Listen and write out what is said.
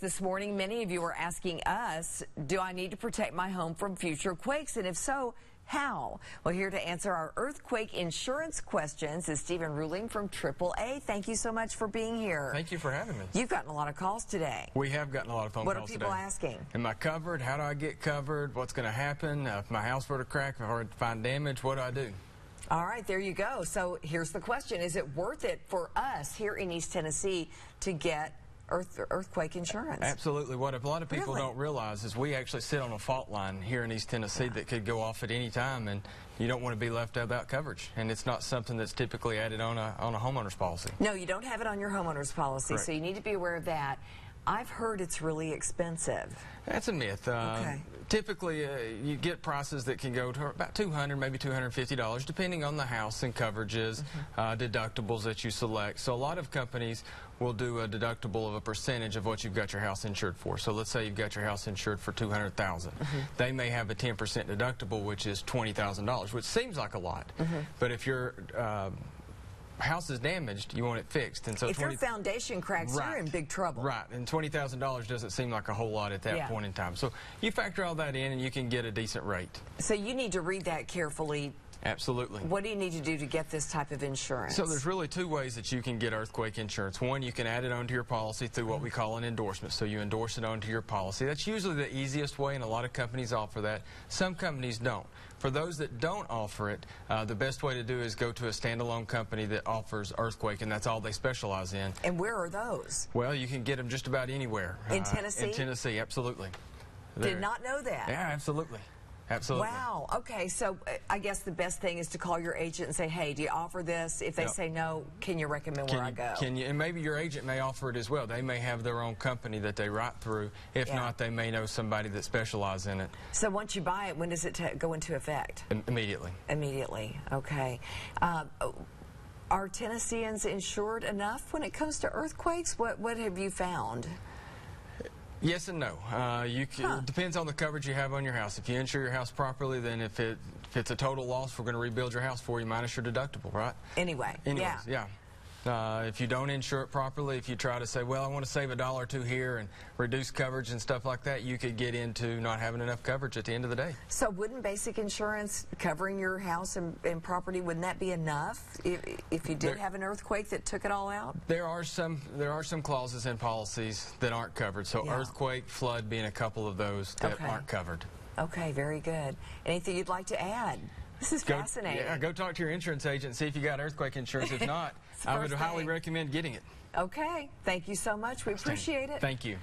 this morning, many of you are asking us, do I need to protect my home from future quakes? And if so, how? Well, here to answer our earthquake insurance questions is Stephen Ruling from AAA. Thank you so much for being here. Thank you for having me. You've gotten a lot of calls today. We have gotten a lot of phone calls today. What are people asking? Am I covered? How do I get covered? What's going to happen? If my house were to crack, if I were to find damage, what do I do? All right, there you go. So here's the question. Is it worth it for us here in East Tennessee to get earthquake insurance? Absolutely. What a lot of people Really? don't realize is we actually sit on a fault line here in East Tennessee that could go off at any time, and you don't want to be left without coverage. And it's not something that's typically added on a homeowner's policy. No, you don't have it on your homeowner's policy, Correct. so you need to be aware of that. I've heard it's really expensive. That's a myth. Okay. Typically, you get prices that can go to about $200, maybe $250, depending on the house and coverages, deductibles that you select. So a lot of companies will do a deductible of a percentage of what you've got your house insured for. So let's say you've got your house insured for $200,000. They may have a 10% deductible, which is $20,000, which seems like a lot. But if your house is damaged, you want it fixed, and so if your foundation cracks, you're in big trouble. Right, and $20,000 doesn't seem like a whole lot at that point in time. So you factor all that in, and you can get a decent rate. So you need to read that carefully. Absolutely. What do you need to do to get this type of insurance? So there's really two ways that you can get earthquake insurance. One, you can add it onto your policy through what we call an endorsement. So you endorse it onto your policy. That's usually the easiest way, and a lot of companies offer that. Some companies don't. For those that don't offer it, the best way to do is go to a standalone company that offers earthquake, and that's all they specialize in. And where are those? Well, you can get them just about anywhere. In Tennessee? In Tennessee, absolutely. Did not know that. Yeah, absolutely. Absolutely. Wow. Okay, so I guess the best thing is to call your agent and say, hey, do you offer this? If they say no, can you recommend where I go? And maybe your agent may offer it as well. They may have their own company that they write through. If not, they may know somebody that specializes in it. So once you buy it, when does it go into effect? Immediately. Immediately. Okay. Are Tennesseans insured enough when it comes to earthquakes? What have you found? Yes and no. It depends on the coverage you have on your house. If you insure your house properly, then if it's a total loss, we're going to rebuild your house for you minus your deductible, right? Anyways, yeah. If you don't insure it properly, if you try to say, well, I want to save $1 or $2 here and reduce coverage and stuff like that, you could get into not having enough coverage at the end of the day. So wouldn't basic insurance covering your house and property, wouldn't that be enough if you did have an earthquake that took it all out? There are some clauses in policies that aren't covered. So earthquake, flood being a couple of those that aren't covered. Okay, very good. Anything you'd like to add? This is fascinating. Yeah, go talk to your insurance agent and see if you got earthquake insurance. If not, I would highly recommend getting it. Okay. Thank you so much. We appreciate it. Thank you.